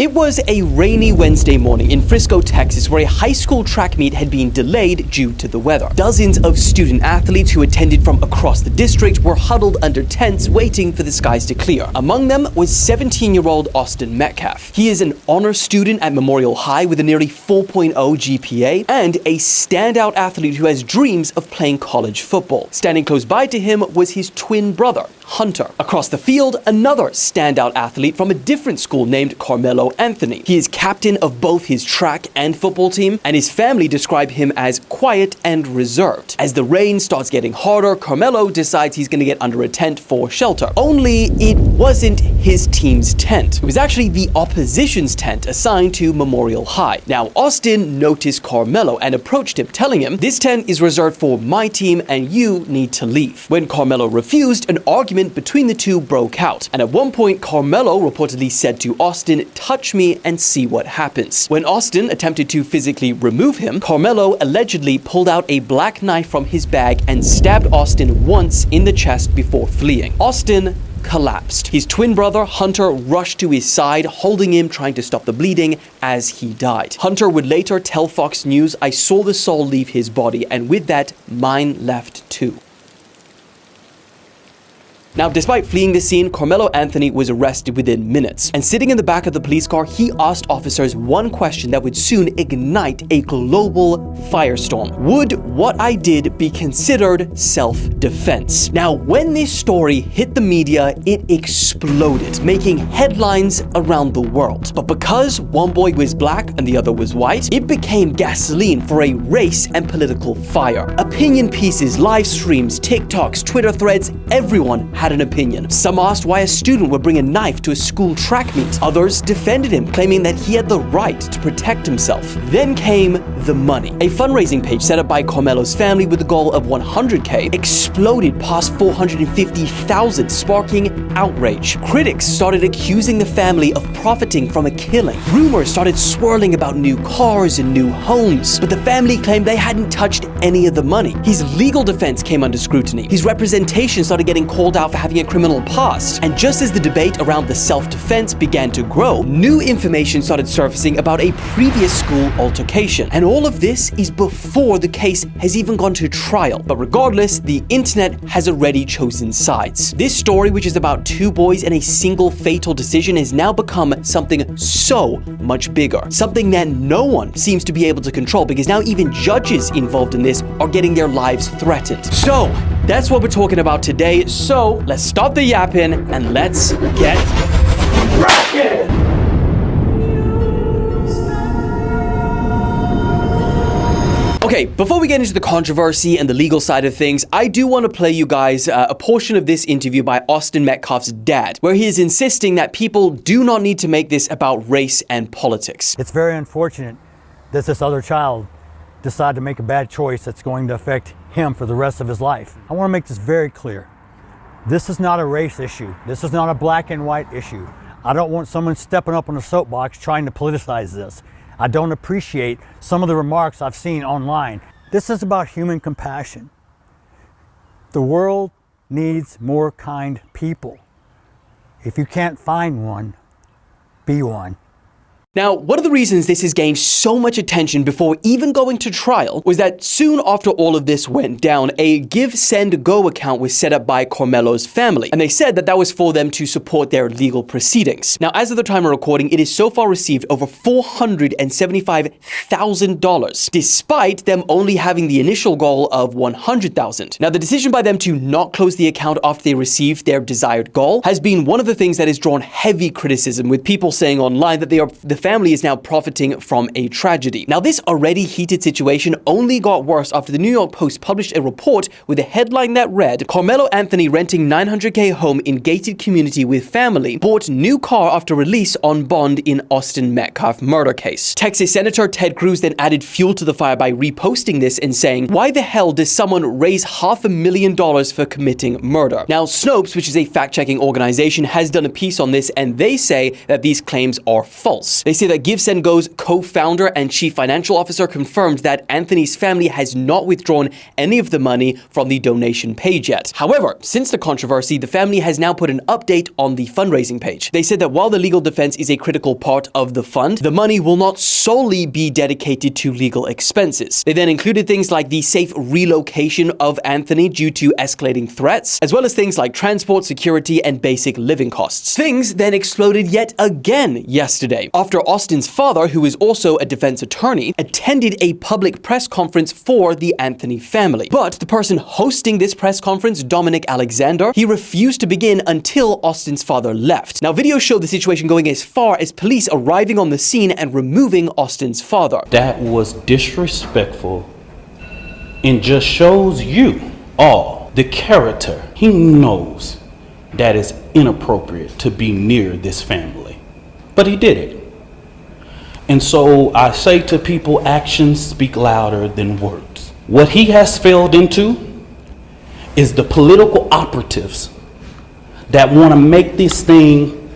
It was a rainy Wednesday morning in Frisco, Texas, where a high school track meet had been delayed due to the weather. Dozens of student athletes who attended from across the district were huddled under tents waiting for the skies to clear. Among them was 17-year-old Austin Metcalf. He is an honor student at Memorial High with a nearly 4.0 GPA and a standout athlete who has dreams of playing college football. Standing close by to him was his twin brother, Hunter. Across the field, another standout athlete from a different school named Karmelo Anthony. He is captain of both his track and football team, and his family describe him as quiet and reserved. As the rain starts getting harder, Karmelo decides he's going to get under a tent for shelter. Only it wasn't his team's tent. It was actually the opposition's tent assigned to Memorial High. Now, Austin noticed Karmelo and approached him, telling him, "This tent is reserved for my team and you need to leave." When Karmelo refused, an argument between the two broke out, and at one point Karmelo reportedly said to Austin, "Touch me and see what happens." When Austin attempted to physically remove him, Karmelo allegedly pulled out a black knife from his bag and stabbed Austin once in the chest before fleeing. Austin collapsed. His twin brother, Hunter, rushed to his side, holding him, trying to stop the bleeding as he died. Hunter would later tell Fox News, "I saw the soul leave his body, and with that, mine left too." Now, despite fleeing the scene, Karmelo Anthony was arrested within minutes. And sitting in the back of the police car, he asked officers one question that would soon ignite a global firestorm. Would what I did be considered self-defense? Now, when this story hit the media, it exploded, making headlines around the world. But because one boy was black and the other was white, it became gasoline for a race and political fire. Opinion pieces, live streams, TikToks, Twitter threads, everyone had an opinion. Some asked why a student would bring a knife to a school track meet. Others defended him, claiming that he had the right to protect himself. Then came the money. A fundraising page set up by Karmelo's family with a goal of 100K exploded past 450,000, sparking outrage. Critics started accusing the family of profiting from a killing. Rumors started swirling about new cars and new homes, but the family claimed they hadn't touched any of the money. His legal defense came under scrutiny. His representation started getting called out for having a criminal past. And just as the debate around the self-defense began to grow, new information started surfacing about a previous school altercation. And all of this is before the case has even gone to trial. But regardless, the internet has already chosen sides. This story, which is about two boys and a single fatal decision, has now become something so much bigger. Something that no one seems to be able to control, because now even judges involved in this are getting their lives threatened. So, that's what we're talking about today. So, let's stop the yapping and let's get rockin'! Okay, before we get into the controversy and the legal side of things, I do want to play you guys a portion of this interview by Austin Metcalf's dad, where he is insisting that people do not need to make this about race and politics. It's very unfortunate that this other child decided to make a bad choice that's going to affect him for the rest of his life. I want to make this very clear. This is not a race issue. This is not a black and white issue. I don't want someone stepping up on a soapbox trying to politicize this. I don't appreciate some of the remarks I've seen online. This is about human compassion. The world needs more kind people. If you can't find one, be one. Now, one of the reasons this has gained so much attention before even going to trial was that soon after all of this went down, a Give, Send, Go account was set up by Karmelo's family. And they said that that was for them to support their legal proceedings. Now, as of the time of recording, it has so far received over $475,000, despite them only having the initial goal of $100,000. Now, the decision by them to not close the account after they received their desired goal has been one of the things that has drawn heavy criticism, with people saying online that the family is now profiting from a tragedy. Now, this already heated situation only got worse after the New York Post published a report with a headline that read, "Karmelo Anthony renting $900K home in gated community with family, bought new car after release on bond in Austin Metcalf murder case." Texas Senator Ted Cruz then added fuel to the fire by reposting this and saying, "Why the hell does someone raise $500,000 for committing murder?" Now, Snopes, which is a fact-checking organization, has done a piece on this, and they say that these claims are false. They say that Give Send Go's co-founder and chief financial officer confirmed that Anthony's family has not withdrawn any of the money from the donation page yet. However, since the controversy, the family has now put an update on the fundraising page. They said that while the legal defense is a critical part of the fund, the money will not solely be dedicated to legal expenses. They then included things like the safe relocation of Anthony due to escalating threats, as well as things like transport, security, and basic living costs. Things then exploded yet again yesterday, after Austin's father, who is also a defense attorney, attended a public press conference for the Anthony family. But the person hosting this press conference, Dominic Alexander, he refused to begin until Austin's father left. Now, videos show the situation going as far as police arriving on the scene and removing Austin's father. That was disrespectful and just shows you all the character. He knows that is inappropriate to be near this family, but he did it. And so I say to people, actions speak louder than words. What he has failed into is the political operatives that want to make this thing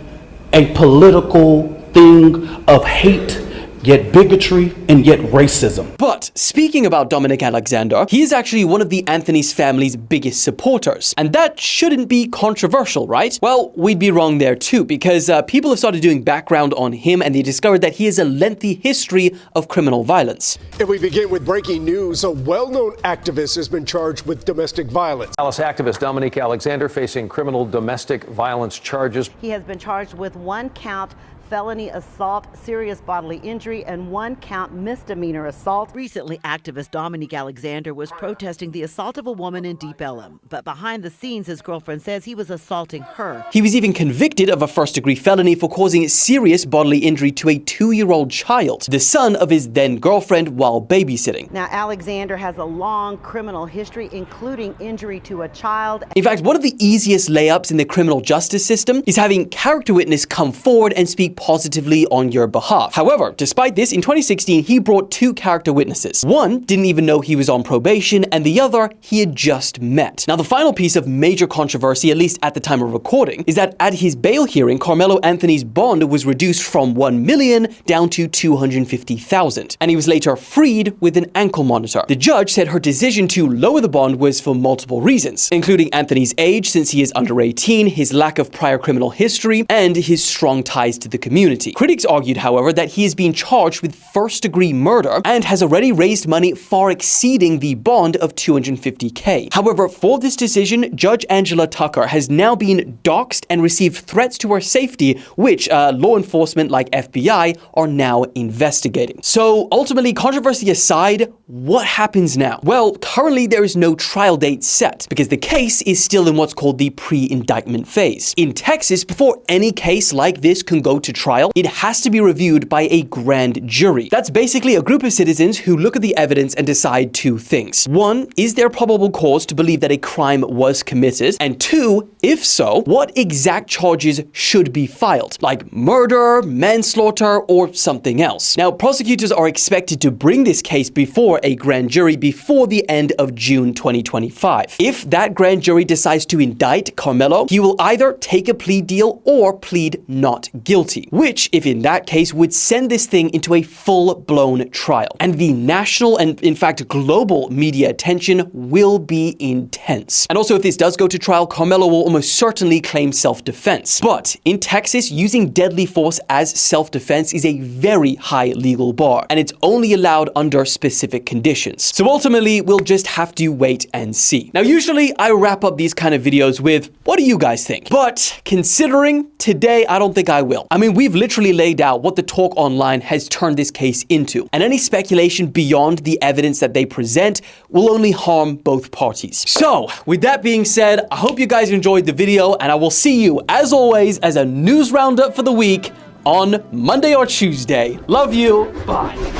a political thing of hate, yet bigotry, and yet racism. But speaking about Dominic Alexander, he is actually one of the Anthony's family's biggest supporters. And that shouldn't be controversial, right? Well, we'd be wrong there too, because people have started doing background on him and they discovered that he has a lengthy history of criminal violence. And we begin with breaking news. A well-known activist has been charged with domestic violence. Dallas activist Dominic Alexander facing criminal domestic violence charges. He has been charged with 1-count felony assault, serious bodily injury, and 1-count misdemeanor assault. Recently, activist Dominic Alexander was protesting the assault of a woman in Deep Ellum. But behind the scenes, his girlfriend says he was assaulting her. He was even convicted of a first-degree felony for causing serious bodily injury to a 2-year-old child, the son of his then-girlfriend, while babysitting. Now, Alexander has a long criminal history, including injury to a child. In fact, one of the easiest layups in the criminal justice system is having character witness come forward and speak positively on your behalf. However, despite this, in 2016, he brought 2 character witnesses. One didn't even know he was on probation, and the other he had just met. Now, the final piece of major controversy, at least at the time of recording, is that at his bail hearing, Karmelo Anthony's bond was reduced from $1 million down to $250,000, and he was later freed with an ankle monitor. The judge said her decision to lower the bond was for multiple reasons, including Anthony's age, since he is under 18, his lack of prior criminal history, and his strong ties to the community. Critics argued, however, that he is being charged with first-degree murder and has already raised money far exceeding the bond of $250K. However, for this decision, Judge Angela Tucker has now been doxxed and received threats to her safety, which law enforcement like FBI are now investigating. So ultimately, controversy aside, what happens now? Well, currently there is no trial date set because the case is still in what's called the pre-indictment phase. In Texas, before any case like this can go to trial, it has to be reviewed by a grand jury. That's basically a group of citizens who look at the evidence and decide 2 things. 1, is there probable cause to believe that a crime was committed? And 2, if so, what exact charges should be filed? Like murder, manslaughter, or something else. Now, prosecutors are expected to bring this case before a grand jury before the end of June 2025. If that grand jury decides to indict Karmelo, he will either take a plea deal or plead not guilty, which, if in that case, would send this thing into a full-blown trial. And the national and, in fact, global media attention will be intense. And also, if this does go to trial, Karmelo will almost certainly claim self-defense. But in Texas, using deadly force as self-defense is a very high legal bar, and it's only allowed under specific conditions. So ultimately, we'll just have to wait and see. Now, usually, I wrap up these kind of videos with, what do you guys think? But considering today, I don't think I will. I mean, we've literally laid out what the talk online has turned this case into, and any speculation beyond the evidence that they present will only harm both parties. So, with that being said, I hope you guys enjoyed the video, and I will see you, as always, as a news roundup for the week on Monday or Tuesday. Love you. Bye.